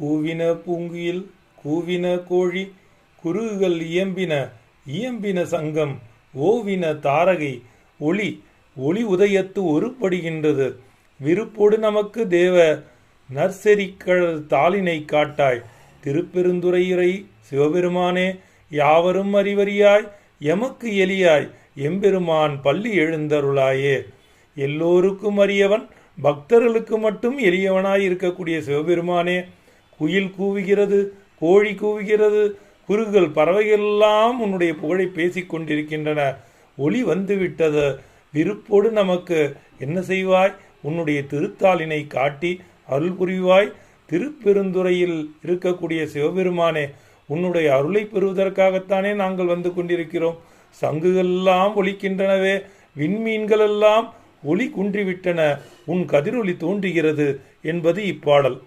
கூவின பூங்குயில் கூவின கோழி குருகுகள் இயம்பின இயம்பின சங்கம் ஓவின தாரகை ஒளி ஒளி உதயத்து ஒருபடுகின்றது விருப்போடு நமக்கு தேவ நற்செறிக்கழல் தாளினை காட்டாய் திருப்பெருந்துறையுரை சிவபெருமானே யாவரும் அறிவறியாய் எமக்கு எளியாய் எம்பெருமான் பள்ளி எழுந்தருளாயே. எல்லோருக்கும் அறியவன் பக்தர்களுக்கு மட்டும் எளியவனாய் இருக்கக்கூடிய சிவபெருமானே, குயில் கூவுகிறது, கோழி கூவுகிறது, குருகுகள் பறவைகளெல்லாம் உன்னுடைய புகழை பேசிக் கொண்டிருக்கின்றன. ஒளி வந்துவிட்டது, விருப்போடு நமக்கு என்ன செய்வாய்? உன்னுடைய திருத்தாளினை காட்டி அருள் புரிவாய். திருப்பெருந்துறையில் இருக்கக்கூடிய சிவபெருமானே, உன்னுடைய அருளை பெறுவதற்காகத்தானே நாங்கள் வந்து கொண்டிருக்கிறோம். சங்குகளெல்லாம் ஒலிக்கின்றனவே, விண்மீன்களெல்லாம் ஒளி குன்றிவிட்டன, உன் கதிரொளி தோன்றுகிறது என்பது இப்பாடல்.